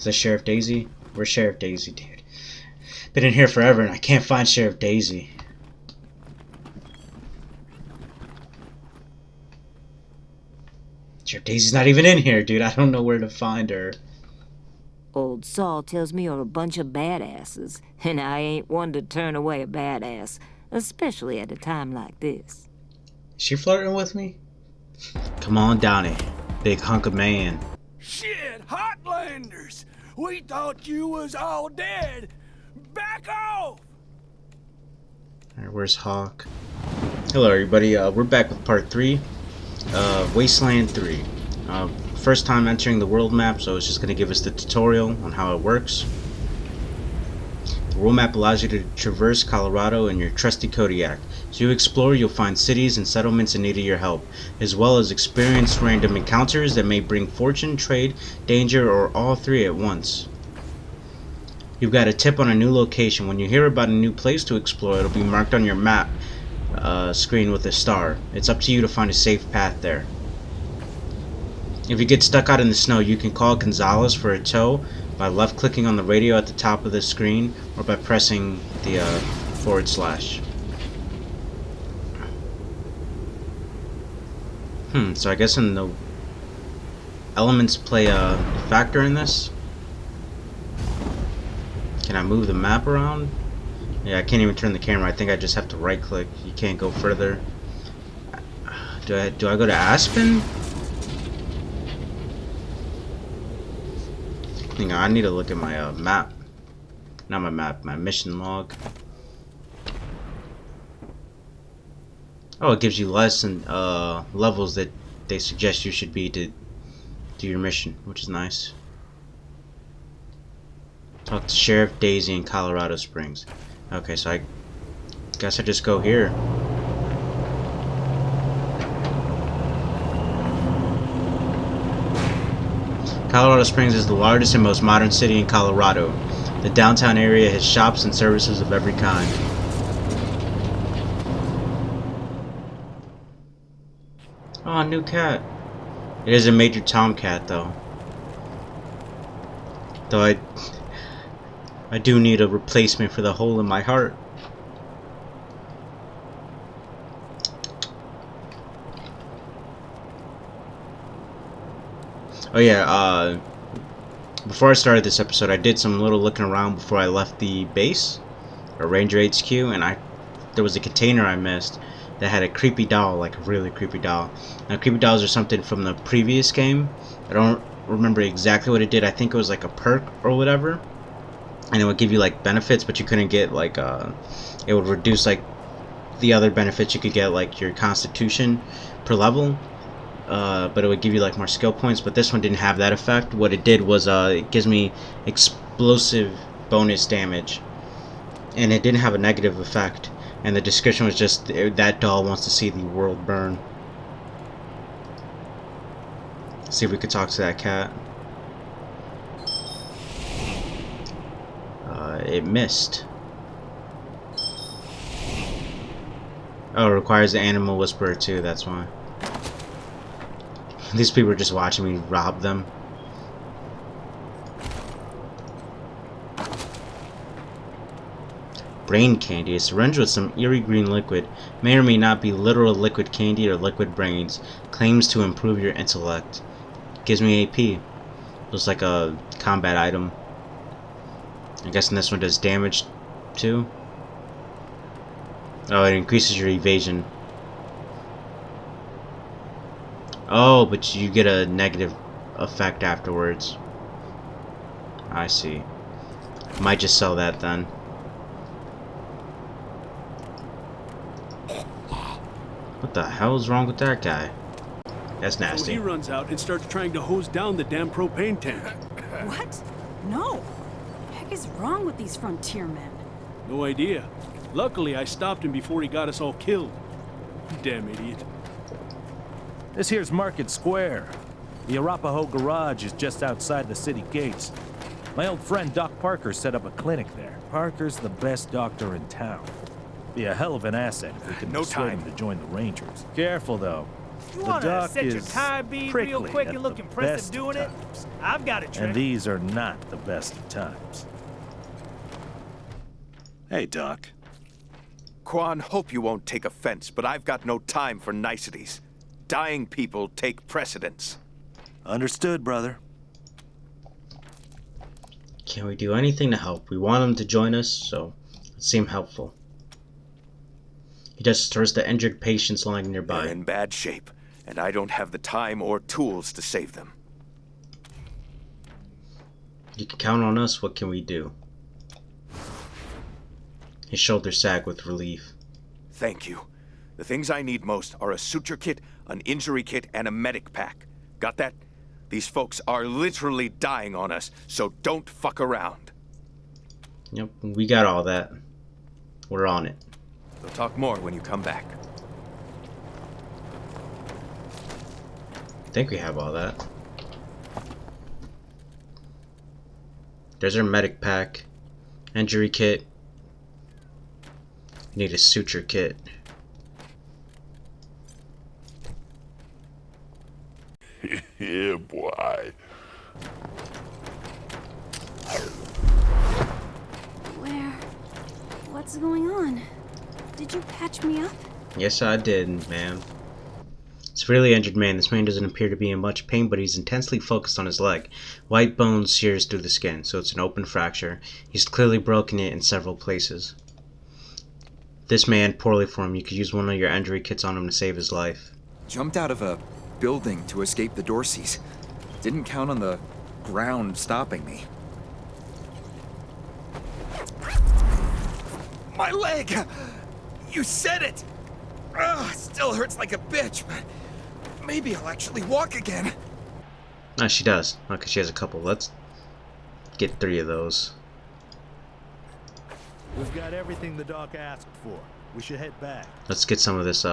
Is that Sheriff Daisy? Where's Sheriff Daisy, dude? Been in here forever and I can't find Sheriff Daisy. Sheriff Daisy's not even in here, dude. I don't know where to find her. Old Saul tells me you're a bunch of badasses, and I ain't one to turn away a badass, especially at a time like this. Is she flirting with me? Come on, Donnie. Big hunk of man. Shit, Hotlanders! We thought you was all dead! Back off! Alright, where's Hawk? Hello, everybody. We're back with part 3. Wasteland 3. First time entering the world map, so it's just going to give us the tutorial on how it works. The world map allows you to traverse Colorado in your trusty Kodiak. As you explore, you'll find cities and settlements in need of your help, as well as experience random encounters that may bring fortune, trade, danger, or all three at once. You've got a tip on a new location. When you hear about a new place to explore, it'll be marked on your map screen with a star. It's up to you to find a safe path there. If you get stuck out in the snow, you can call Gonzalez for a tow by left clicking on the radio at the top of the screen or by pressing the /. So I guess the elements play a factor in this. Can I move the map around? Yeah, I can't even turn the camera. I think I just have to right click. You can't go further. Do I go to Aspen? Hang on, I need to look at my map. Not my map, my mission log. Oh, it gives you less levels that they suggest you should be to do your mission, which is nice. Talk to Sheriff Daisy in Colorado Springs. Okay, so I guess I just go here. Colorado Springs is the largest and most modern city in Colorado. The downtown area has shops and services of every kind. Oh, a new cat. It is a Major Tomcat, though. Though I do need a replacement for the hole in my heart. Oh yeah, before I started this episode, I did some little looking around before I left the base, or Ranger HQ, and there was a container I missed that had a creepy doll, like a really creepy doll. Now, creepy dolls are something from the previous game. I don't remember exactly what it did. I think it was like a perk or whatever, and it would give you like benefits, but you couldn't get like it would reduce like the other benefits you could get, like your constitution per level. But it would give you like more skill points, but this one didn't have that effect. What it did was it gives me explosive bonus damage, and it didn't have a negative effect, and the description was just that doll wants to see the world burn. Let's see if we could talk to that cat. It missed. Oh, it requires the animal whisperer too, that's why. These people are just watching me rob them. Brain candy. A syringe with some eerie green liquid. May or may not be literal liquid candy or liquid brains. Claims to improve your intellect. Gives me AP. Looks like a combat item. I'm guessing this one does damage too. Oh, it increases your evasion. Oh, but you get a negative effect afterwards. I see. Might just sell that then. What the hell is wrong with that guy? That's nasty. So he runs out and starts trying to hose down the damn propane tank. What? No. What the heck is wrong with these frontier men? No idea. Luckily, I stopped him before he got us all killed. Damn idiot. This here's Market Square. The Arapahoe Garage is just outside the city gates. My old friend Doc Parker set up a clinic there. Parker's the best doctor in town. Be a hell of an asset if we can persuade him to join the Rangers. Careful, though. You The wanna doc set your is tie bead prickly real quick at and look the impressive best doing it? times. I've got a trick. And these are not the best of times. Hey, Doc. Quan, hope you won't take offense, but I've got no time for niceties. Dying people take precedence. Understood, brother. Can we do anything to help? We want him to join us, so let's seem helpful. He just stirs the injured patients lying They're nearby. in bad shape, and I don't have the time or tools to save them. You can count on us. What can we do? His shoulders sag with relief. Thank you. The things I need most are a suture kit, an injury kit, and a medic pack. Got that? These folks are literally dying on us, so don't fuck around. Yep, we got all that. We're on it. We'll talk more when you come back. I think we have all that. There's our medic pack. Injury kit. Need a suture kit. Yeah, boy. What's going on? Did you patch me up? Yes, I did, ma'am. Severely injured man. This man doesn't appear to be in much pain, but he's intensely focused on his leg. White bone sears through the skin, so it's an open fracture. He's clearly broken it in several places. This man, poorly formed. You could use one of your injury kits on him to save his life. Jumped out of a building to escape the Dorseys. Didn't count on the ground stopping me. My leg! You said it! Ugh, still hurts like a bitch, but maybe I'll actually walk again. Ah, she does. Okay, she has a couple. Let's get 3 of those. We've got everything the doc asked for. We should head back. Let's get some of this,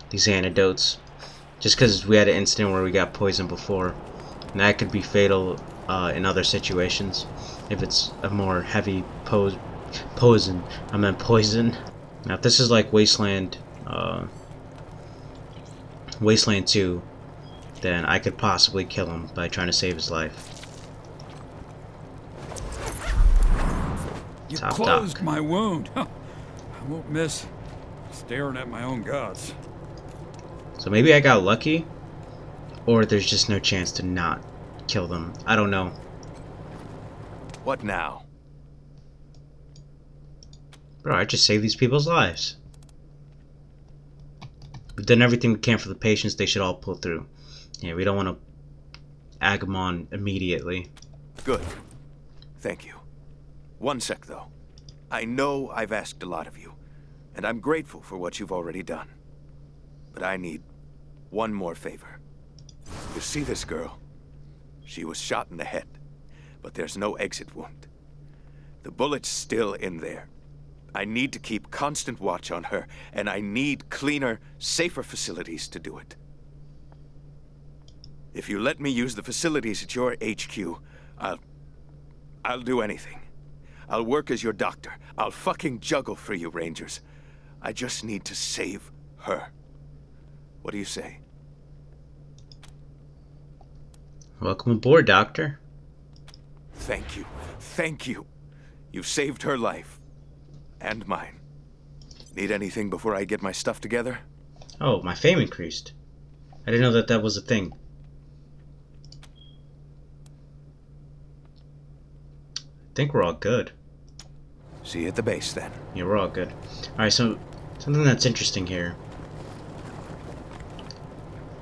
these antidotes. Just because we had an incident where we got poisoned before. And that could be fatal in other situations. If it's a more heavy poison. I meant poison. Now if this is like Wasteland, Wasteland 2, then I could possibly kill him by trying to save his life. You Top closed doc. my wound. I won't miss staring at my own guts. So maybe I got lucky, or there's just no chance to not kill them. I don't know. What now? Bro, I just saved these people's lives. We've done everything we can for the patients. They should all pull through. Yeah, we don't want to ag them on immediately. Good. Thank you. One sec, though. I know I've asked a lot of you, and I'm grateful for what you've already done. But I need one more favor. You see this girl? She was shot in the head, but there's no exit wound. The bullet's still in there. I need to keep constant watch on her, and I need cleaner, safer facilities to do it. If you let me use the facilities at your HQ, I'll do anything. I'll work as your doctor. I'll fucking juggle for you, Rangers. I just need to save her. What do you say? Welcome aboard, Doctor. Thank you. Thank you. You've saved her life. And mine. Need anything before I get my stuff together? Oh, my fame increased. I didn't know that that was a thing. I think we're all good. See you at the base, then. Yeah, we're all good. Alright, so something that's interesting here.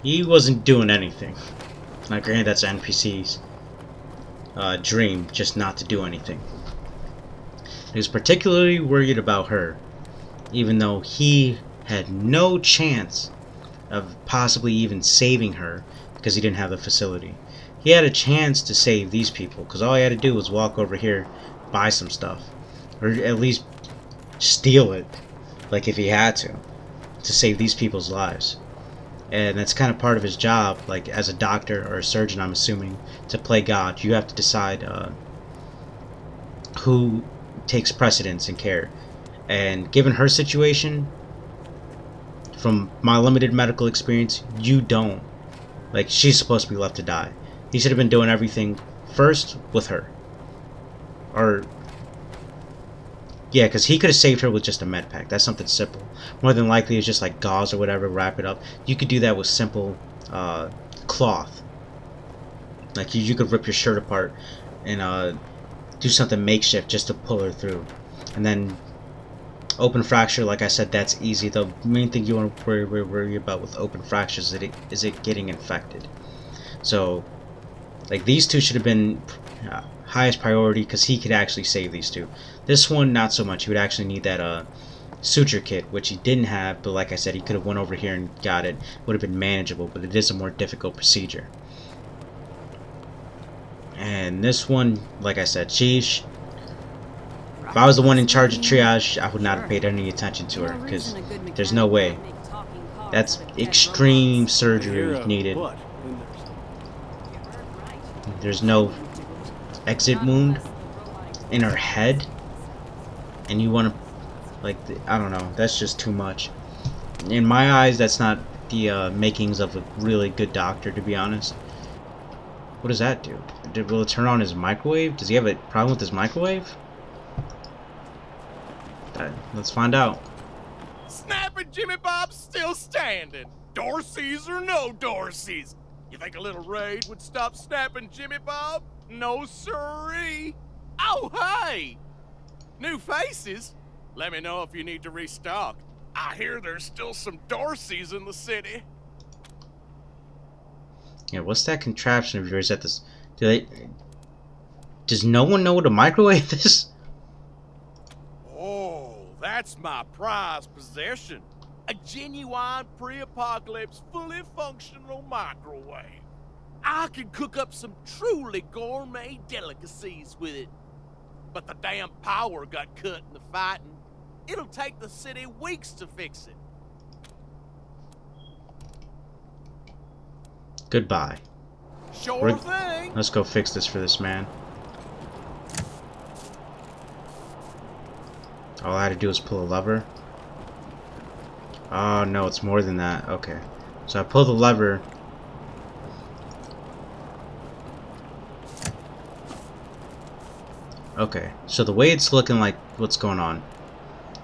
He wasn't doing anything. Now, granted, that's NPC's dream, just not to do anything. He was particularly worried about her, even though he had no chance of possibly even saving her because he didn't have the facility. He had a chance to save these people because all he had to do was walk over here, buy some stuff, or at least steal it, like if he had to save these people's lives. And that's kind of part of his job, like as a doctor or a surgeon, I'm assuming, to play God. You have to decide who takes precedence in care. And given her situation, from my limited medical experience, you don't. Like, she's supposed to be left to die. He should have been doing everything first with her. Or, yeah, because he could have saved her with just a med pack. That's something simple. More than likely, it's just like gauze or whatever, wrap it up. You could do that with simple cloth. Like, you could rip your shirt apart and do something makeshift just to pull her through. And then open fracture, like I said, that's easy. The main thing you want to worry about with open fractures is it getting infected. So, like, these two should have been highest priority because he could actually save these two. This one, not so much. He would actually need that suture kit, which he didn't have, but like I said, he could have went over here and got it. Would have been manageable, but it is a more difficult procedure. And this one, like I said, if I was the one in charge of triage, I would not have paid any attention to her, because there's no way. That's extreme surgery needed. There's no exit wound in her head, and you want to, like, I don't know, that's just too much. In my eyes, that's not the makings of a really good doctor, to be honest. What does that do? Will it turn on his microwave? Does he have a problem with his microwave? Let's find out. Snapping Jimmy Bob's still standing. Dorsey's or no Dorsey's. You think a little raid would stop snapping Jimmy Bob? No siree. Oh, hey! New faces? Let me know if you need to restock. I hear there's still some Dorseys in the city. Yeah, what's that contraption of yours at this? Does no one know what a microwave is? Oh, that's my prized possession. A genuine pre-apocalypse, fully functional microwave. I can cook up some truly gourmet delicacies with it. But the damn power got cut in the fighting. It'll take the city weeks to fix it. Goodbye. Sure thing. Let's go fix this for this man. All I had to do was pull a lever. Oh no, it's more than that. Okay. So I pull the lever. Okay. So the way it's looking like what's going on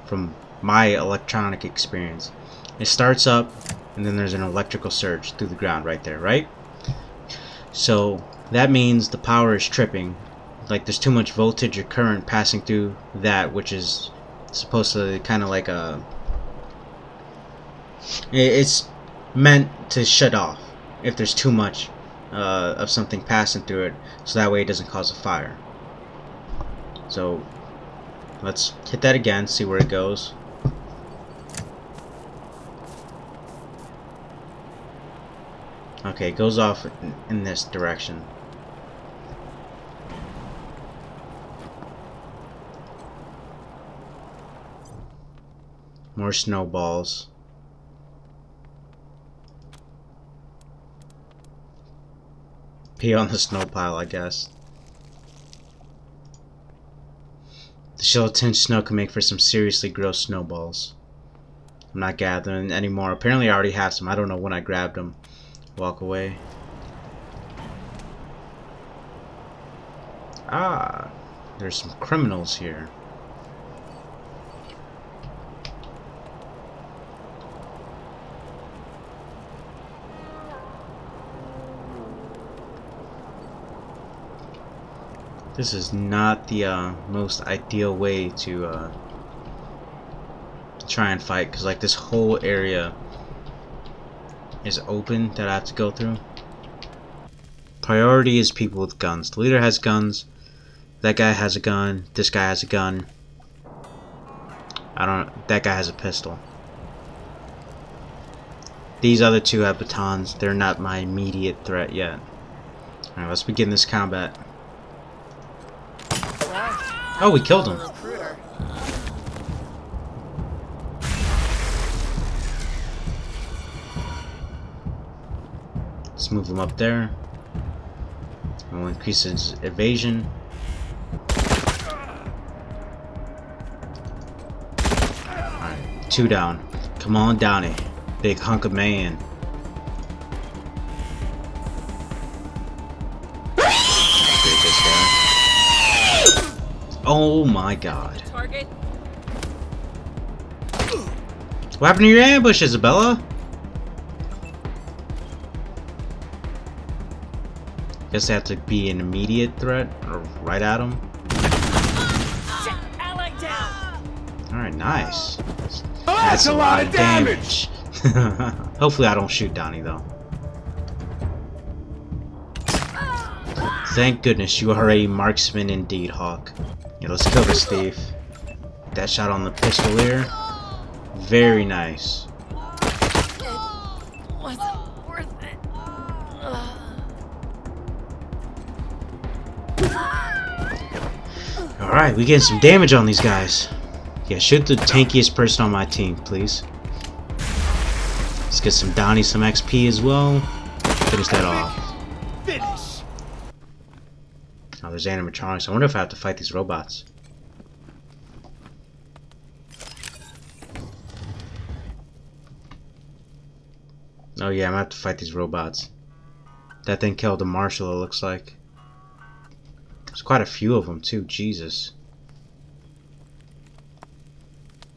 from my electronic experience. It starts up and then there's an electrical surge through the ground right there, right? So that means the power is tripping. Like there's too much voltage or current passing through that, which is supposed to kind of like it's meant to shut off if there's too much of something passing through it, so that way it doesn't cause a fire. So let's hit that again, see where it goes. Okay, it goes off in this direction. More snowballs. Pee on the snow pile, I guess. The shell-tinged snow can make for some seriously gross snowballs. I'm not gathering anymore. Apparently I already have some. I don't know when I grabbed them. Walk away. Ah, there's some criminals here. This is not the most ideal way to try and fight, because like this whole area is open that I have to go through. Priority is people with guns. The leader has guns. That guy has a gun. This guy has a gun. That guy has a pistol. These other two have batons. They're not my immediate threat yet. Alright, let's begin this combat. Oh, we killed him. Let's move him up there. We'll increase his evasion. Alright, 2 down. Come on, Downey. Big hunk of man. Great, this guy. Oh my god. Target. What happened to your ambush, Isabella? Guess they have to be an immediate threat, or right at him. Alright, nice. That's a lot of damage. Hopefully I don't shoot Donnie, though. Thank goodness you are a marksman indeed, Hawk. Yeah, let's kill this thief. That shot on the pistolier. Very nice. Wasn't worth it. Alright, we getting some damage on these guys. Yeah, shoot the tankiest person on my team, please. Let's get some Donnie some XP as well. Finish that off. Finish. Oh, there's animatronics. I wonder if I have to fight these robots. Oh yeah, I'm gonna have to fight these robots. That thing killed the marshal, it looks like. There's quite a few of them too, Jesus.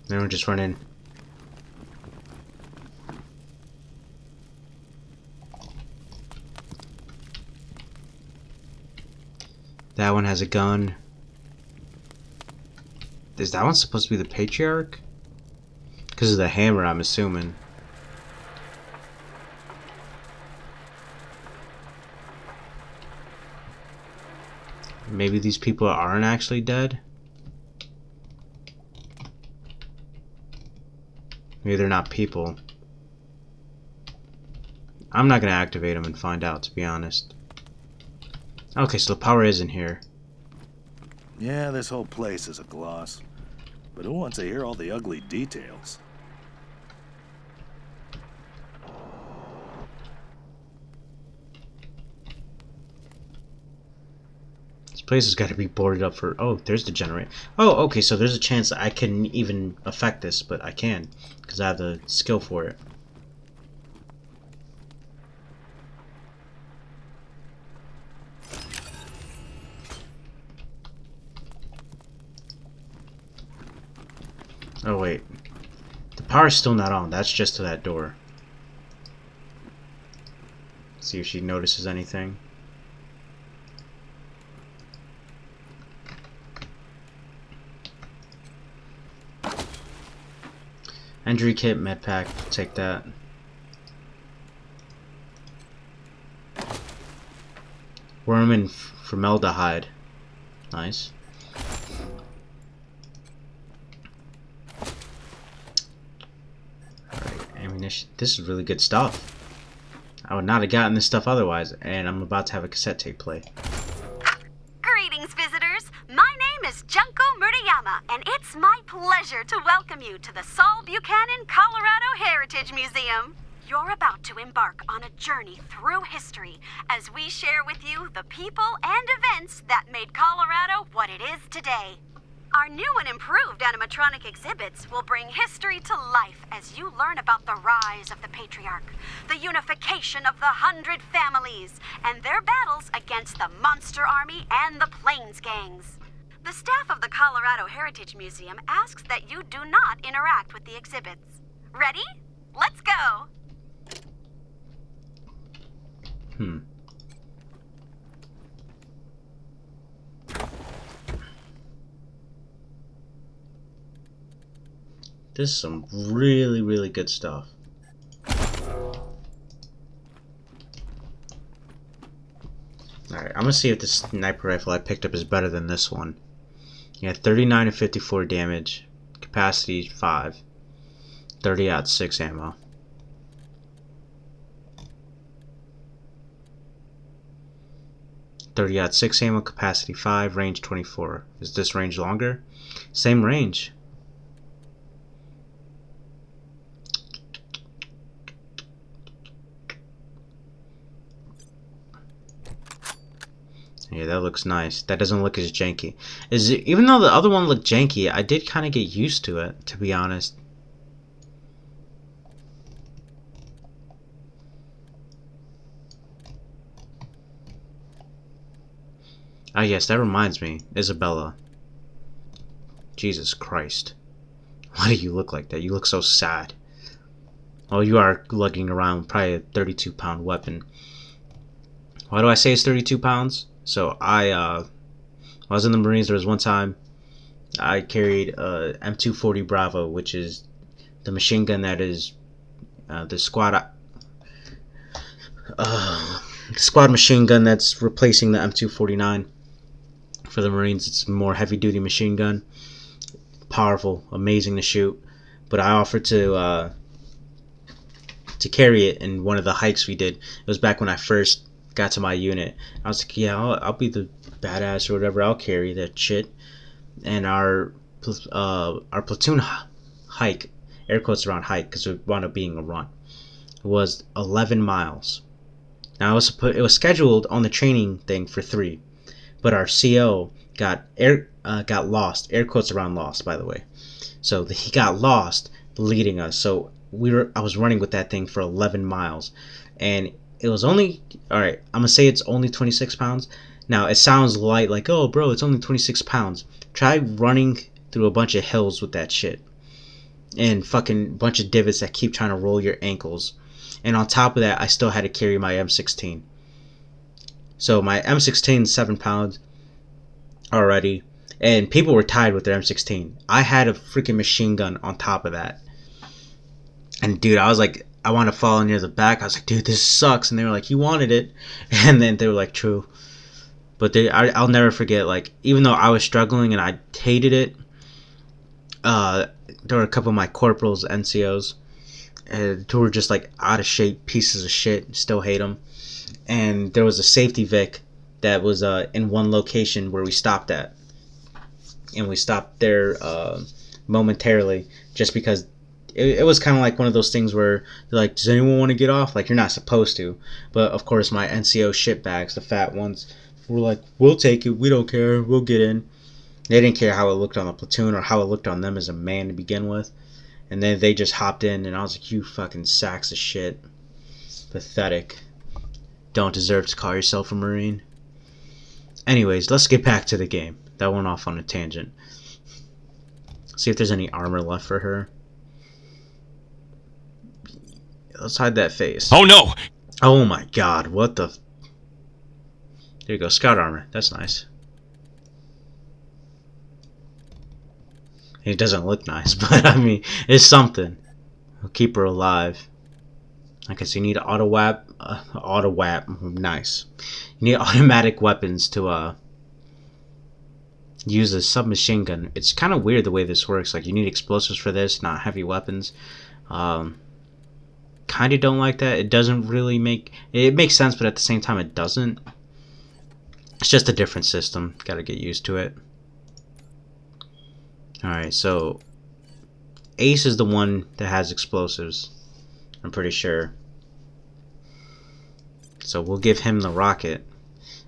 Everyone just run in. That one has a gun. Is that one supposed to be the Patriarch? Because of the hammer, I'm assuming. Maybe these people aren't actually dead? Maybe they're not people. I'm not going to activate them and find out, to be honest. Okay, so the power is in here. Yeah, this whole place is a gloss. But who wants to hear all the ugly details? This place has got to be boarded up for... Oh, there's the generator. Oh, okay, so there's a chance that I can even affect this, but I can. Because I have the skill for it. Oh, wait. The power's still not on. That's just to that door. See if she notices anything. Injury kit, med pack, take that. Worm and formaldehyde. Nice. Alright, ammunition. This is really good stuff. I would not have gotten this stuff otherwise, and I'm about to have a cassette tape play. Greetings, visitors. My name is Junko Murayama, and it's my pleasure to welcome you to the Saul Buchanan, Colorado Heritage Museum. You're about to embark on a journey through history as we share with you the people and events that made Colorado what it is today. Our new and improved animatronic exhibits will bring history to life as you learn about the rise of the Patriarch, the unification of the 100 families, and their battles against the Monster Army and the Plains Gangs. The staff of the Colorado Heritage Museum asks that you do not interact with the exhibits. Ready? Let's go! This is some really, really good stuff. Alright, I'm gonna see if this sniper rifle I picked up is better than this one. Yeah, 39 and 54 damage. Capacity 5. 30-06 ammo. .30-06 ammo, capacity 5, range 24. Is this range longer? Same range. Yeah, that looks nice. That doesn't look as janky. Even though the other one looked janky, I did kind of get used to it, to be honest. Ah, yes, that reminds me. Isabella. Jesus Christ. Why do you look like that? You look so sad. Oh, you are lugging around probably a 32-pound weapon. Why do I say it's 32 pounds? So when I was in the Marines, there was one time I carried a M240 Bravo, which is the machine gun that is the squad machine gun that's replacing the M249 for the Marines. It's a more heavy-duty machine gun, powerful, amazing to shoot. But I offered to carry it in one of the hikes we did. It was back when I first got to my unit. I was like, yeah, I'll be the badass or whatever. I'll carry that shit. And our platoon hike, air quotes around hike, because it wound up being a run, was 11 miles. Now it was scheduled on the training thing for 3, but our CO got lost. Air quotes around lost, by the way. So he got lost leading us. So I was running with that thing for 11 miles, and it was only, all right, I'm gonna say it's only 26 pounds. Now it sounds light, like, oh bro, it's only 26 pounds. Try running through a bunch of hills with that shit, and fucking bunch of divots that keep trying to roll your ankles. And on top of that, I still had to carry my M16. So my M16 is 7 pounds already, and people were tired with their M16. I had a freaking machine gun on top of that. And dude, I was like, I want to fall near the back. I was like, dude, this sucks. And they were like, you wanted it. And then they were like, true. But I'll never forget, like, even though I was struggling and I hated it, there were a couple of my corporals, NCOs, who were just like out of shape pieces of shit. Still hate them. And there was a safety Vic that was in one location where we stopped at. And we stopped there momentarily just because it was kind of like one of those things where they're like, does anyone want to get off? Like, you're not supposed to. But of course my NCO shitbags, the fat ones, were like, we'll take it, we don't care, we'll get in. They didn't care how it looked on the platoon or how it looked on them as a man to begin with. And then they just hopped in, and I was like, you fucking sacks of shit. Pathetic. Don't deserve to call yourself a Marine. Anyways, let's get back to the game. That went off on a tangent. See if there's any armor left for her. Let's hide that face. Oh no! Oh my god, what the... There you go, scout armor. That's nice. It doesn't look nice, but I mean, it's something. We'll keep her alive. Okay, so you need auto-wap. Nice. You need automatic weapons to use a submachine gun. It's kind of weird the way this works. Like, you need explosives for this, not heavy weapons. Kind of don't like that. It doesn't really make... It makes sense, but at the same time, it doesn't. It's just a different system. Gotta get used to it. Alright, so... Ace is the one that has explosives. I'm pretty sure. So we'll give him the rocket.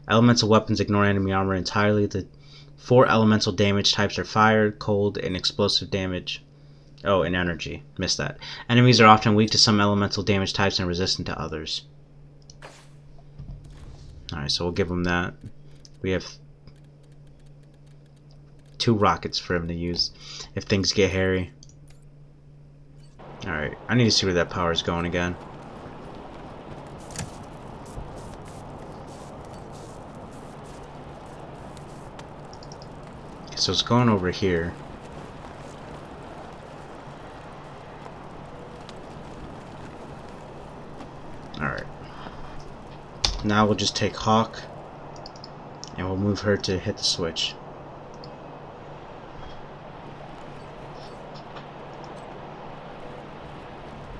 Elemental weapons ignore enemy armor entirely. The 4 elemental damage types are fire, cold, and explosive damage. Oh, and energy. Missed that. Enemies are often weak to some elemental damage types and resistant to others. Alright, so we'll give him that. We have 2 rockets for him to use if things get hairy. Alright, I need to see where that power is going again. So it's going over here. Alright. Now we'll just take Hawk and we'll move her to hit the switch.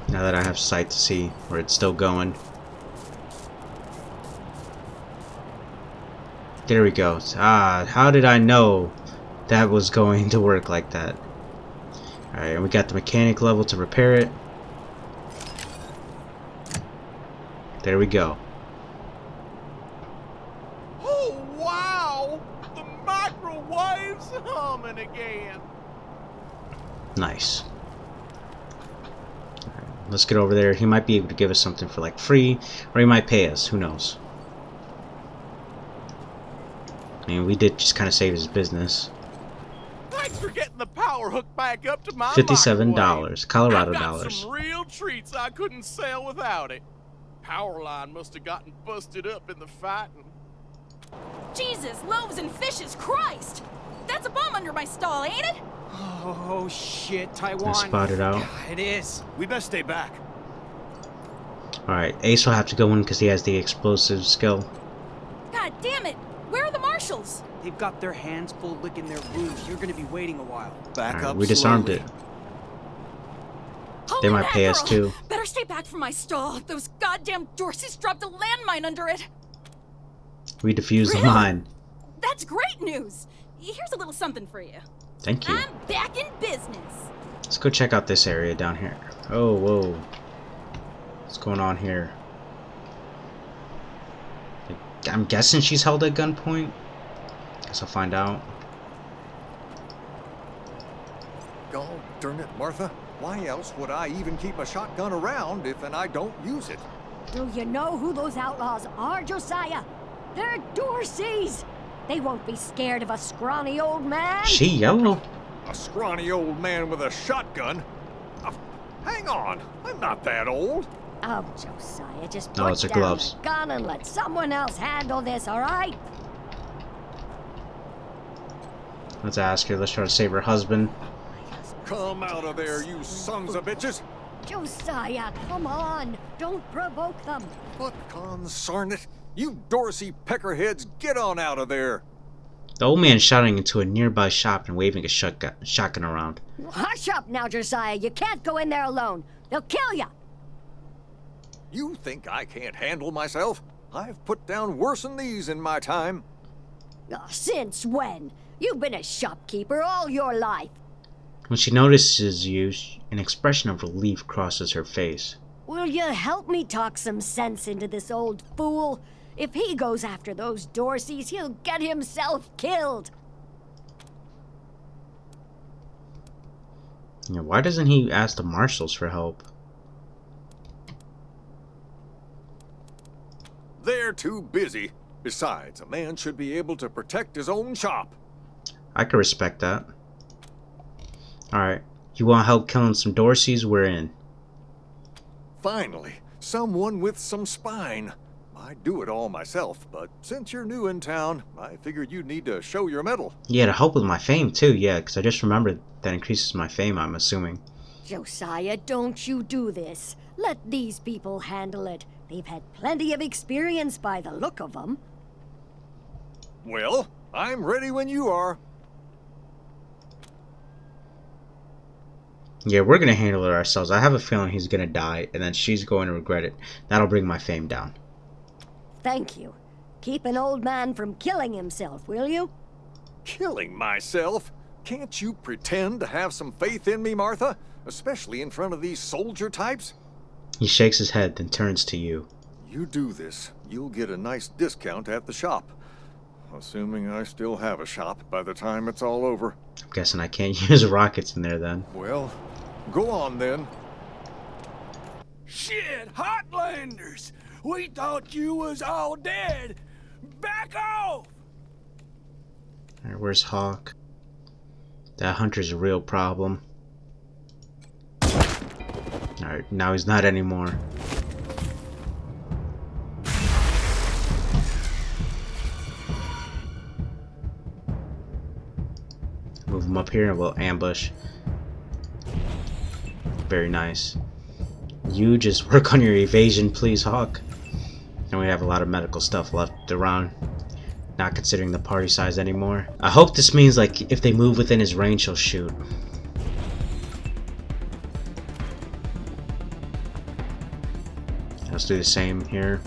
Now that I have sight to see where it's still going. There we go. Ah, how did I know that was going to work like that? Alright, and we got the mechanic level to repair it. There we go. Oh, wow! The microwave's humming again. Nice. Alright, let's get over there. He might be able to give us something for like free, or he might pay us. Who knows? mean, we did just kind of save his business. Thanks for getting the power hook back up to my $57, microwave. Colorado I've got dollars. some real treats I couldn't sell without it. Power line must have gotten busted up in the fighting. Jesus, loaves and fishes, Christ! That's a bomb under my stall, ain't it? Oh shit, Taiwan. Spotted out. It is. We best stay back. Alright, Ace will have to go in because he has the explosive skill. God damn it! Where are the marshals? They've got their hands full licking their wounds. You're gonna be waiting a while. Back Alright, up we disarmed slowly. it. Holy They might pay us mackerel! too. Better stay back from my stall. Those goddamn Dorseys dropped a landmine under it. We defused the Really? mine. That's great news. Here's a little something for you. Thank you. I'm back in business. Let's go check out this area down here. Oh, whoa. What's going on here? I'm guessing she's held at gunpoint. Guess I'll find out. God darn it, Martha. Why else would I even keep a shotgun around if I don't use it? Do you know who those outlaws are, Josiah? They're Dorseys! They won't be scared of a scrawny old man. She yellow? A scrawny old man with a shotgun? Hang on, I'm not that old. Oh, Josiah, just No, put it's her down gloves. the gun and let someone else handle this, all right? Let's ask her. Let's try to save her husband. Come out of there, you sons of bitches! Josiah, come on. Don't provoke them. But consarn it, you Dorsey peckerheads, get on out of there! The old man shouting into a nearby shop and waving a shotgun around. Hush up now, Josiah. You can't go in there alone. They'll kill you. You think I can't handle myself? I've put down worse than these in my time. Oh, since when? You've been a shopkeeper all your life. When she notices you, an expression of relief crosses her face. Will you help me talk some sense into this old fool? If he goes after those Dorseys, he'll get himself killed. Yeah, why doesn't he ask the marshals for help? They're too busy. Besides, a man should be able to protect his own shop. I could respect that. Alright, you want help killing some Dorseys? We're in. Finally, someone with some spine. I'd do it all myself, but since you're new in town, I figured you'd need to show your mettle. Yeah, to help with my fame too, yeah, because I just remembered that increases my fame, I'm assuming. Josiah, don't you do this. Let these people handle it. They've had plenty of experience by the look of them. Well, I'm ready when you are. Yeah, we're gonna handle it ourselves. I have a feeling he's gonna die, and then she's going to regret it. That'll bring my fame down. Thank you. Keep an old man from killing himself, will you? Killing myself? Can't you pretend to have some faith in me, Martha? Especially in front of these soldier types? He shakes his head, then turns to you. You do this, you'll get a nice discount at the shop. Assuming I still have a shop by the time it's all over. I'm guessing I can't use rockets in there then. Well, go on then. Shit, Hotlanders! We thought you was all dead. Back off! Alright, where's Hawk? That hunter's a real problem. Alright, now he's not anymore. Move him up here and we'll ambush. Very nice. You just work on your evasion, please, Hawk. And we have a lot of medical stuff left around. Not considering the party size anymore. I hope this means, like, if they move within his range, he'll shoot. Let's do the same here.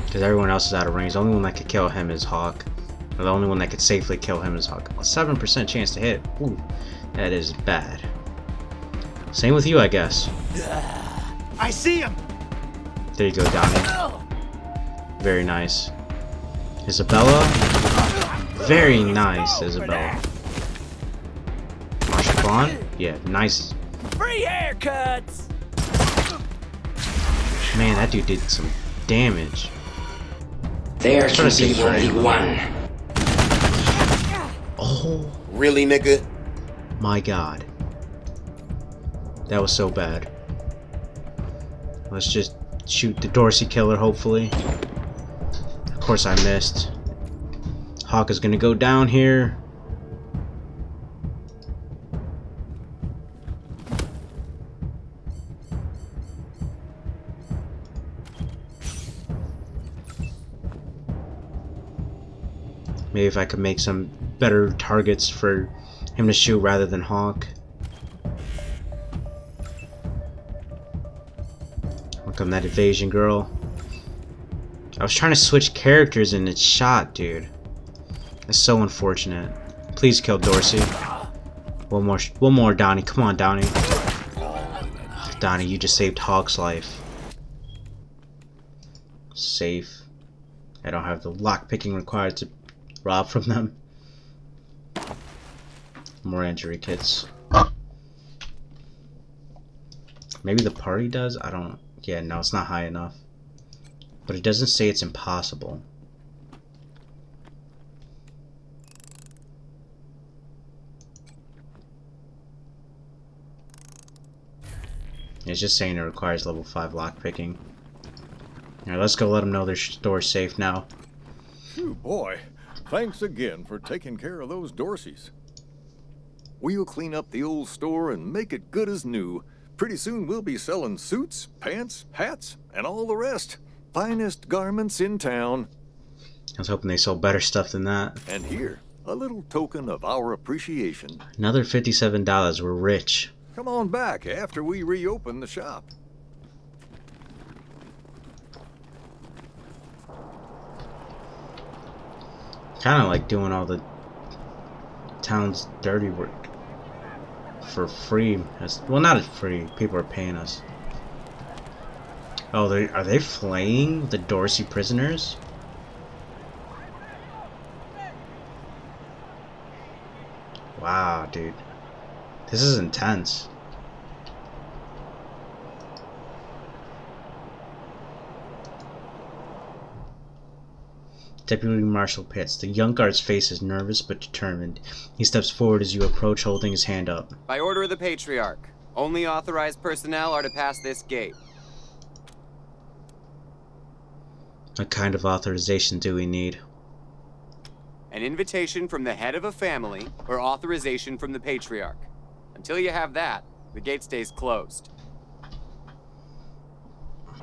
Because everyone else is out of range. The only one that could kill him is Hawk. Or the only one that could safely kill him is Hawk. A 7% chance to hit. Ooh, that is bad. Same with you, I guess. I see him! There you go, Donnie. Very nice. Isabella? Very nice, Isabella. Marsha Vaughn? Yeah, nice. Free haircuts! Man, that dude did some damage. There can be only one. Oh. Really, nigga? My God. That was so bad. Let's just shoot the Dorsey killer, hopefully. Of course I missed. Hawk is gonna go down here. Maybe if I could make some better targets for him to shoot rather than Hawk. Look on that evasion girl. I was trying to switch characters and it shot, dude. That's so unfortunate. Please kill Dorsey. One more, Donnie. Come on, Donnie. Donnie, you just saved Hawk's life. Safe. I don't have the lockpicking required to rob from them. More injury kits. Maybe the party does? I don't... Yeah, no, it's not high enough. But it doesn't say it's impossible. It's just saying it requires level 5 lockpicking. Alright, let's go let them know their store's safe now. Phew, boy. Thanks again for taking care of those Dorseys. We'll clean up the old store and make it good as new. Pretty soon we'll be selling suits, pants, hats, and all the rest. Finest garments in town. I was hoping they sold better stuff than that. And here, a little token of our appreciation. Another $57. We're rich. Come on back after we reopen the shop. Kind of like doing all the town's dirty work for free. Well, not as free. People are paying us. Oh, are they flaying the Dorsey prisoners? Wow, dude. This is intense. Deputy Marshal Pitts. The young guard's face is nervous but determined. He steps forward as you approach, holding his hand up. By order of the Patriarch, only authorized personnel are to pass this gate. What kind of authorization do we need? An invitation from the head of a family or authorization from the Patriarch. Until you have that, the gate stays closed.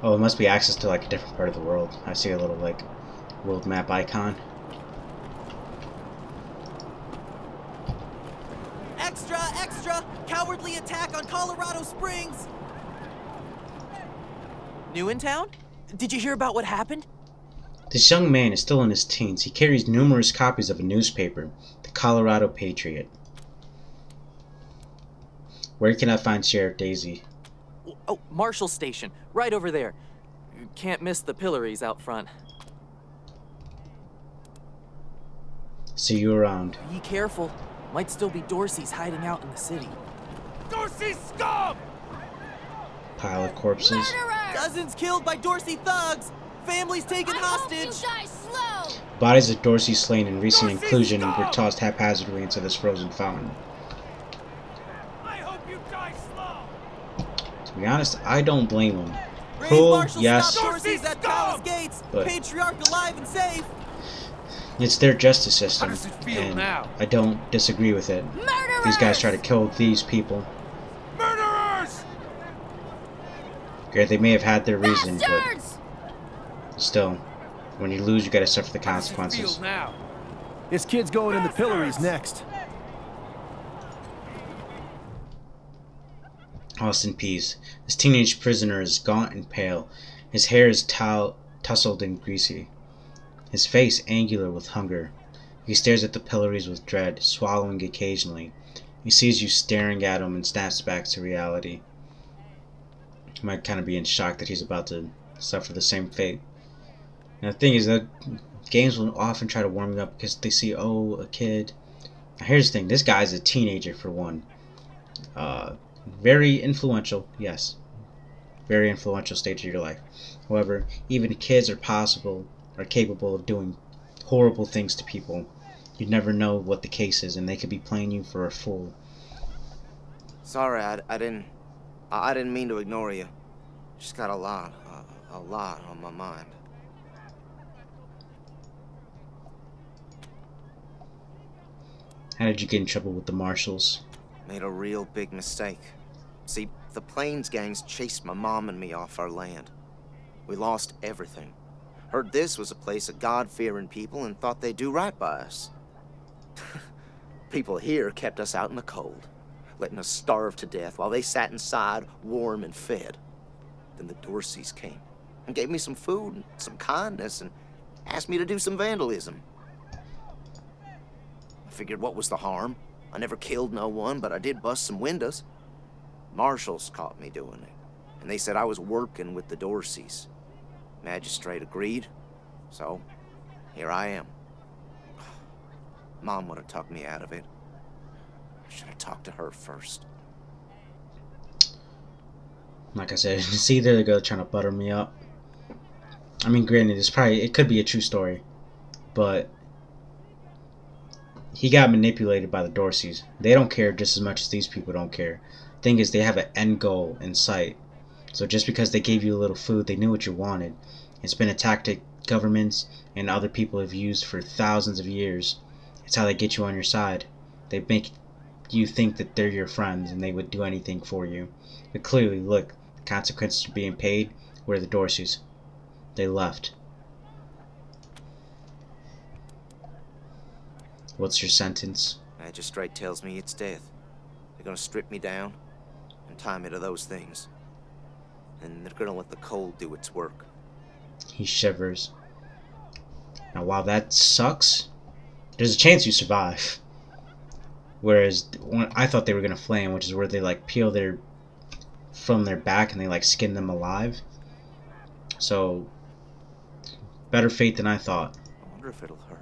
Oh, it must be access to like a different part of the world. I see a little like world map icon. Extra, extra! Cowardly attack on Colorado Springs! New in town? Did you hear about what happened? This young man is still in his teens. He carries numerous copies of a newspaper, the Colorado Patriot. Where can I find Sheriff Daisy? Oh, Marshal Station, right over there. You can't miss the pillories out front. See you around. Be careful. Might still be Dorseys hiding out in the city. Dorsey scum! Pile of corpses. Murderer! Dozens killed by Dorsey thugs! Families taken hostage! Hope you die slow. Bodies of Dorsey slain in recent Dorsey inclusion scum! were tossed haphazardly into this frozen fountain. I hope you die slow! To be honest, I don't blame him. Brave Cruel, Marshal yes, stop Dorseys at Palace Gates! but Patriarch alive and safe! it's their justice system, How does it feel and now? I don't disagree with it. Murderers! These guys try to kill these people. Murderers! Okay, they may have had their reason, Bastards! but still, when you lose, you gotta suffer the How does it consequences. feel now? This kid's going in the pillories next. Austin Pease. This teenage prisoner is gaunt and pale. His hair is tousled and greasy. His face angular with hunger. He stares at the pillories with dread, swallowing occasionally. He sees you staring at him and snaps back to reality. He might kind of be in shock that he's about to suffer the same fate. Now the thing is that games will often try to warm you up because they see, oh, a kid. Now here's the thing, this guy's a teenager for one. Very influential, yes. Very influential stage of your life. However, even kids are capable of doing horrible things to people. You never know what the case is, and they could be playing you for a fool. Sorry, I didn't mean to ignore you. Just got a lot on my mind. How did you get in trouble with the marshals? Made a real big mistake. See, the Plains gangs chased my mom and me off our land. We lost everything. Heard this was a place of God-fearing people and thought they'd do right by us. People here kept us out in the cold, letting us starve to death while they sat inside, warm and fed. Then the Dorseys came and gave me some food and some kindness and asked me to do some vandalism. I figured, what was the harm? I never killed no one, but I did bust some windows. Marshals caught me doing it, and they said I was working with the Dorseys. Magistrate agreed, so here I am. Mom would have talked me out of it. I should have talked to her first. Like I said, it's either the girl trying to butter me up. I mean, granted, it could be a true story, but he got manipulated by the Dorseys. They don't care just as much as these people don't care. Thing is, they have an end goal in sight. So just because they gave you a little food, they knew what you wanted. It's been a tactic governments and other people have used for thousands of years. It's how they get you on your side. They make you think that they're your friends and they would do anything for you. But clearly, look, the consequences of being paid were the Dorseys. They left. What's your sentence? Magistrate tells me it's death. They're gonna strip me down and tie me to those things. And they're gonna let the cold do its work. He shivers. Now, while that sucks, there's a chance you survive. Whereas, I thought they were gonna flame, which is where they like peel from their back and they like skin them alive. So, better fate than I thought. I wonder if it'll hurt.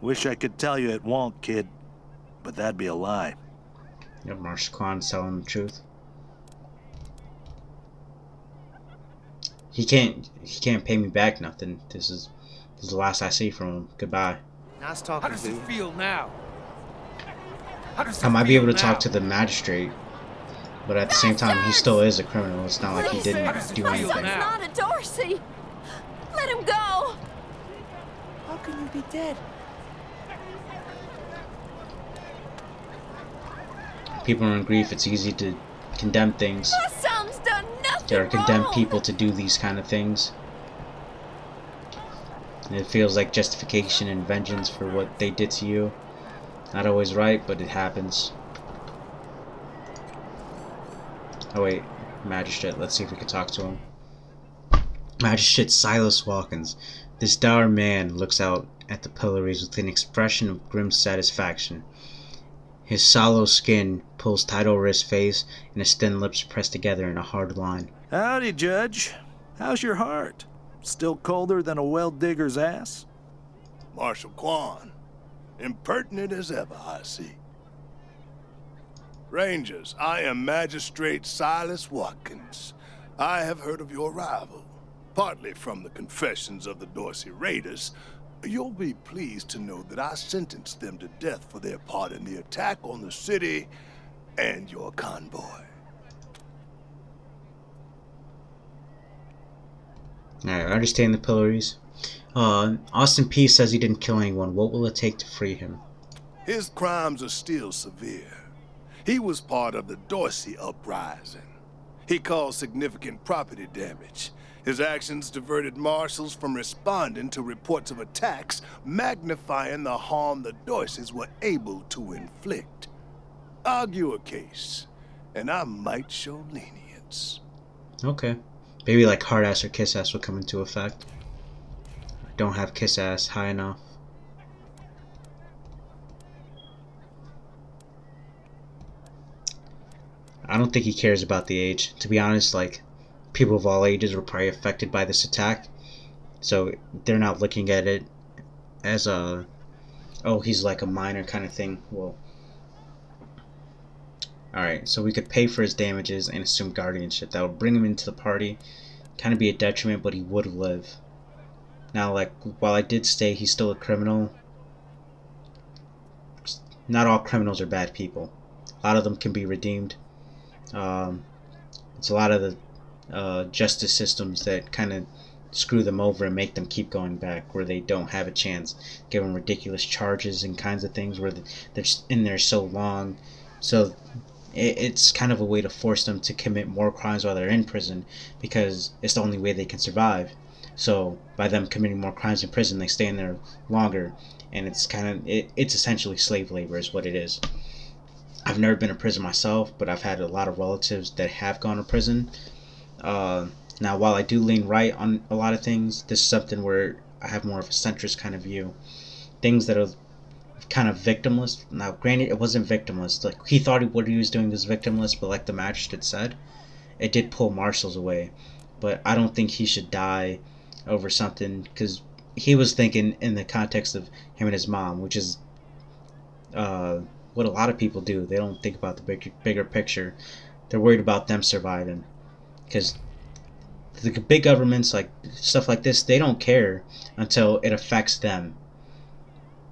Wish I could tell you it won't, kid, but that'd be a lie. Yep, Marshal Kwan's telling the truth. He can't pay me back nothing. This is the last I see from him. Goodbye. Nice talking. How does it feel now? I might be able to talk to the magistrate, but at the same time, he still is a criminal. It's not like he didn't do anything. It's not a Dorsey. Let him go. How can you be dead? People are in grief. It's easy to condemn things. My son's done nothing Or condemn wrong. people to do these kind of things. And it feels like justification and vengeance for what they did to you. Not always right, but it happens. Oh wait, Magistrate, let's see if we can talk to him. Magistrate Silas Watkins. This dour man looks out at the pillories with an expression of grim satisfaction. His sallow skin pulls tight over his face, and his thin lips pressed together in a hard line. Howdy, Judge. How's your heart? Still colder than a well digger's ass? Marshal Kwan, impertinent as ever, I see. Rangers, I am Magistrate Silas Watkins. I have heard of your arrival, partly from the confessions of the Dorsey raiders. You'll be pleased to know that I sentenced them to death for their part in the attack on the city and your convoy. Alright, I understand the pillories. Austin P says he didn't kill anyone. What will it take to free him? His crimes are still severe. He was part of the Dorsey uprising. He caused significant property damage. His actions diverted marshals from responding to reports of attacks, magnifying the harm the Dorseys were able to inflict. Argue a case, and I might show lenience. Okay. Maybe like hard ass or kiss ass will come into effect. I don't have kiss ass high enough. I don't think he cares about the age. To be honest, like, people of all ages were probably affected by this attack. So they're not looking at it as a, oh, he's like a minor kind of thing. Well, alright, so we could pay for his damages and assume guardianship. That would bring him into the party. Kind of be a detriment, but he would live. Now, like, while I did stay, he's still a criminal. not all criminals are bad people. A lot of them can be redeemed. It's a lot of the justice systems that kind of screw them over and make them keep going back where they don't have a chance. Give them ridiculous charges and kinds of things where they're in there so long. So it's kind of a way to force them to commit more crimes while they're in prison because it's the only way they can survive. So by them committing more crimes in prison, they stay in there longer, and it's it's essentially slave labor is what it is. I've never been to prison myself, but I've had a lot of relatives that have gone to prison. Now, while I do lean right on a lot of things, this is something where I have more of a centrist kind of view. Things that are kind of victimless. Now, granted, it wasn't victimless. Like he thought what he was doing was victimless, but like the magistrate said, it did pull marshals away. But I don't think he should die over something because he was thinking in the context of him and his mom, which is what a lot of people do. They don't think about the bigger picture. They're worried about them surviving because the big governments, like stuff like this, they don't care until it affects them.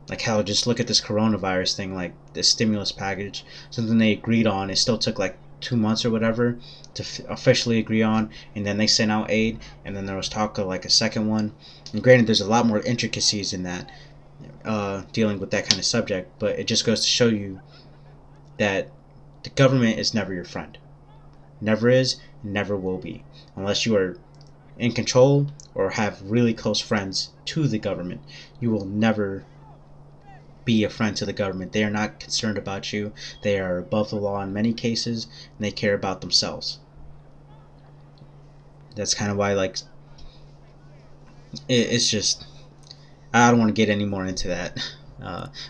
Like hell, just look at this coronavirus thing, like this stimulus package, something they agreed on. It still took like 2 months or whatever to officially agree on, and then they sent out aid, and then there was talk of like a second one. And granted, there's a lot more intricacies in that, dealing with that kind of subject, but it just goes to show you that the government is never your friend. Never is, never will be, unless you are in control or have really close friends to the government. You will never be a friend to the government. They are not concerned about you. They are above the law in many cases, and they care about themselves. That's kind of why, like, it's just, I don't want to get any more into that.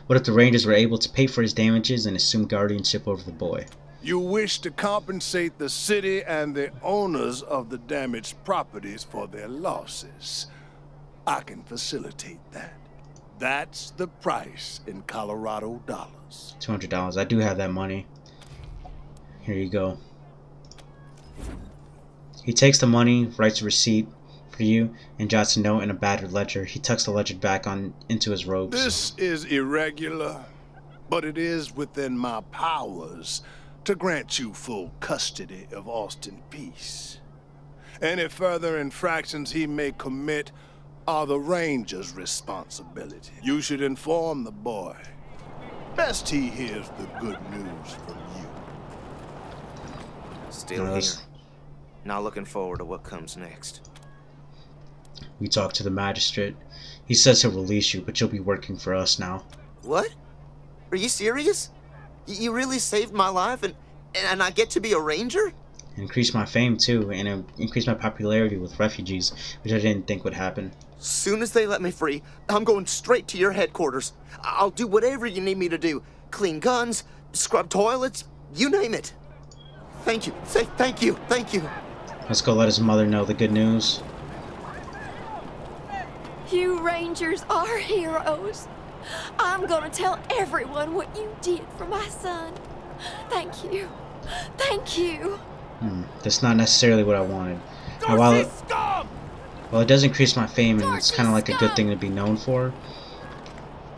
What if the Rangers were able to pay for his damages and assume guardianship over the boy? You wish to compensate the city and the owners of the damaged properties for their losses. I can facilitate that. That's the price in Colorado dollars. $200. I do have that money. Here you go. He takes the money, writes a receipt for you, and jots a note in a battered ledger. He tucks the ledger back on into his robes. This is irregular, but it is within my powers to grant you full custody of Austin Peace. Any further infractions he may commit are the Ranger's responsibility. You should inform the boy. Best he hears the good news from you. Still here. Not looking forward to what comes next. We talk to the magistrate. He says he'll release you, but you'll be working for us now. What? Are you serious? You really saved my life and I get to be a ranger? Increase my fame too, and increase my popularity with refugees, which I didn't think would happen. Soon as they let me free, I'm going straight to your headquarters. I'll do whatever you need me to do. Clean guns, scrub toilets, you name it. Thank you. Say thank you. Thank you. Let's go let his mother know the good news. You Rangers are heroes. I'm gonna tell everyone what you did for my son. Thank you. Thank you. That's not necessarily what I wanted. Now, while it does increase my fame and it's kind of like a good thing to be known for,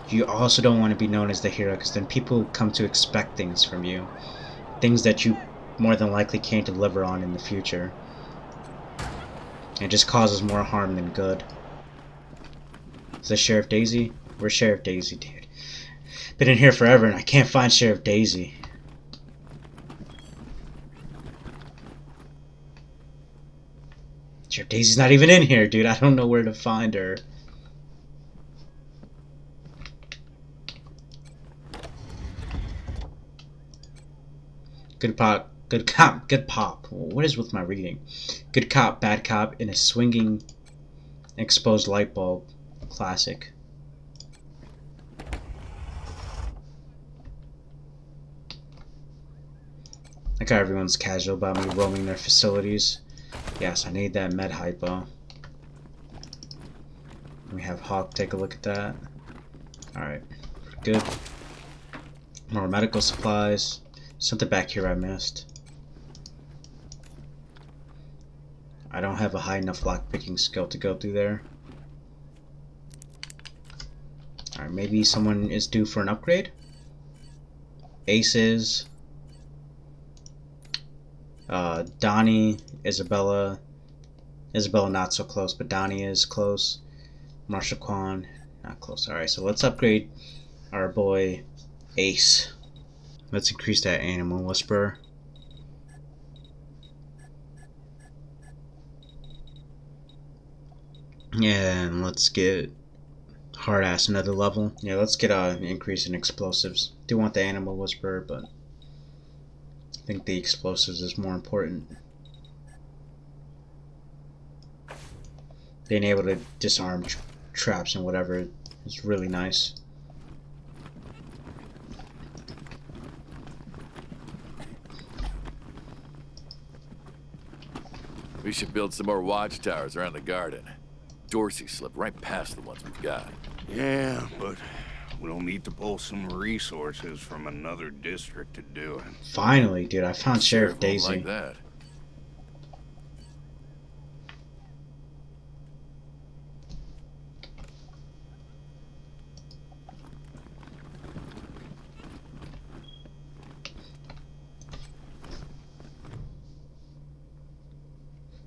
you also don't want to be known as the hero because then people come to expect things from you. Things that you more than likely can't deliver on in the future. It just causes more harm than good. Is this Sheriff Daisy? Where's Sheriff Daisy, dude? Been in here forever and I can't find Sheriff Daisy. Sheriff Daisy's not even in here, dude. I don't know where to find her. Good pop, good cop, good pop. What is with my reading? Good cop, bad cop in a swinging exposed light bulb. Classic. Like how everyone's casual about me roaming their facilities. Yes, I need that med hypo. We have Hawk take a look at that. Alright, good. More medical supplies. Something back here I missed. I don't have a high enough lockpicking skill to go through there. Alright, maybe someone is due for an upgrade? Ace is. Donnie, Isabella. Isabella not so close, but Donnie is close. Marshall Quan, not close. Alright, so let's upgrade our boy Ace. Let's increase that Animal Whisperer. And let's get Hard Ass another level. Yeah, let's get an increase in explosives. Do want the Animal Whisperer, but I think the explosives is more important. Being able to disarm traps and whatever is really nice. We should build some more watchtowers around the garden. Dorsey slipped right past the ones we've got. Yeah, but we'll need to pull some resources from another district to do it. Finally, dude, I found Sheriff Daisy. Like that.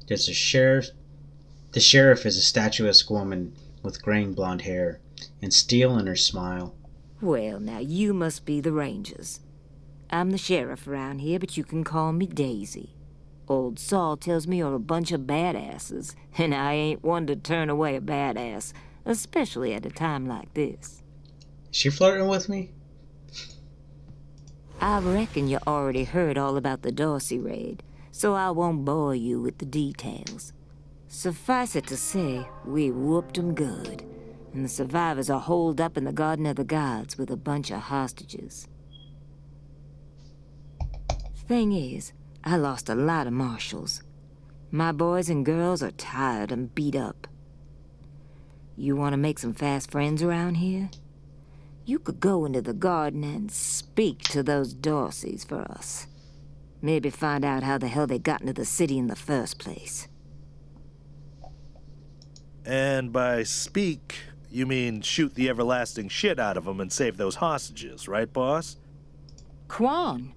There's a sheriff. The sheriff is a statuesque woman with graying blonde hair and steel in her smile. Well, now you must be the Rangers. I'm the sheriff around here, but you can call me Daisy. Old Saul tells me you're a bunch of badasses, and I ain't one to turn away a badass, especially at a time like this. Is she flirting with me? I reckon you already heard all about the Dorsey raid, so I won't bore you with the details. Suffice it to say, we whooped 'em good, and the survivors are holed up in the Garden of the Gods with a bunch of hostages. Thing is, I lost a lot of marshals. My boys and girls are tired and beat up. You want to make some fast friends around here? You could go into the garden and speak to those Dorseys for us. Maybe find out how the hell they got into the city in the first place. And by speak, you mean shoot the everlasting shit out of them and save those hostages, right, boss? Quan,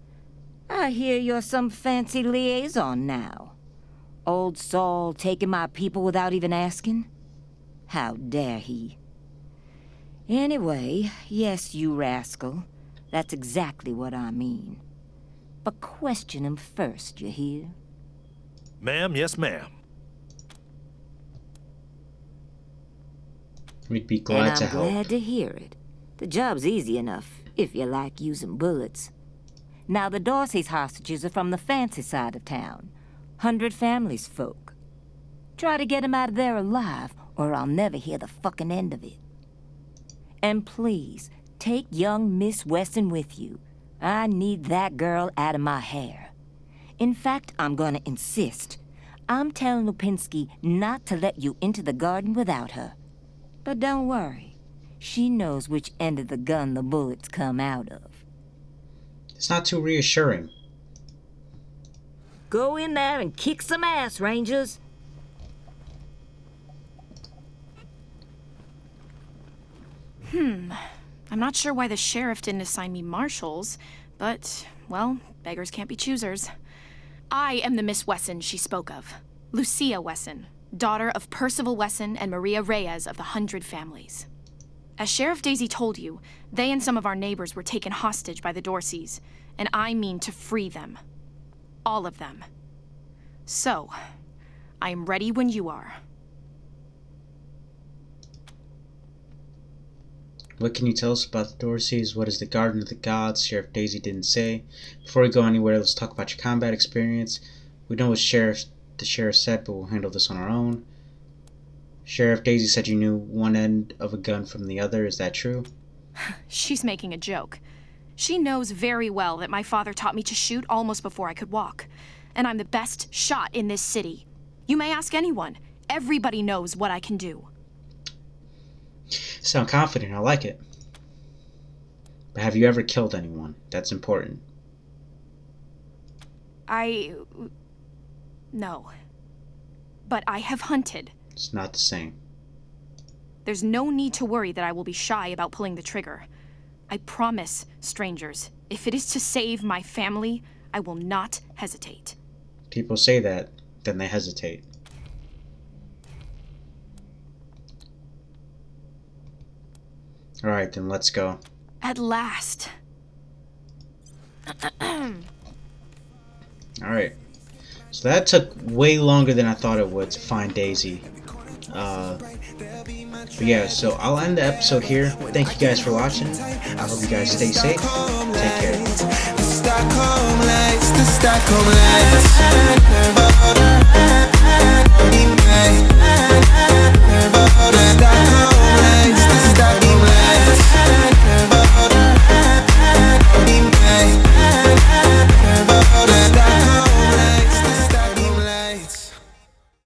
I hear you're some fancy liaison now. Old Saul taking my people without even asking? How dare he? Anyway, yes, you rascal. That's exactly what I mean. But question him first, you hear? Ma'am, yes, ma'am. We'd be glad to help. And I'm glad to hear it. The job's easy enough, if you like using bullets. Now, the Dorsey's hostages are from the fancy side of town. 100 Families folk. Try to get 'em out of there alive, or I'll never hear the fucking end of it. And please, take young Miss Weston with you. I need that girl out of my hair. In fact, I'm gonna insist. I'm telling Lupinski not to let you into the garden without her. But don't worry. She knows which end of the gun the bullets come out of. It's not too reassuring. Go in there and kick some ass, Rangers. I'm not sure why the sheriff didn't assign me marshals, but, well, beggars can't be choosers. I am the Miss Wesson she spoke of. Lucia Wesson, daughter of Percival Wesson and Maria Reyes of the 100 Families. As Sheriff Daisy told you, they and some of our neighbors were taken hostage by the Dorseys, and I mean to free them. All of them. So, I am ready when you are. What can you tell us about the Dorseys? What is the Garden of the Gods? Sheriff Daisy didn't say. Before we go anywhere, let's talk about your combat experience. We know what the sheriff said, but we'll handle this on our own. Sheriff Daisy said you knew one end of a gun from the other. Is that true? She's making a joke. She knows very well that my father taught me to shoot almost before I could walk. And I'm the best shot in this city. You may ask anyone. Everybody knows what I can do. Sound confident. I like it. But have you ever killed anyone? That's important. No. But I have hunted. It's not the same. There's no need to worry that I will be shy about pulling the trigger. I promise, strangers, If it is to save my family, I will not hesitate. People say that, then they hesitate. Alright, then let's go. At last. Alright. So that took way longer than I thought it would to find Daisy. But yeah, so I'll end the episode here. Thank you guys for watching. I hope you guys stay safe. Take care. The Stockholm lights.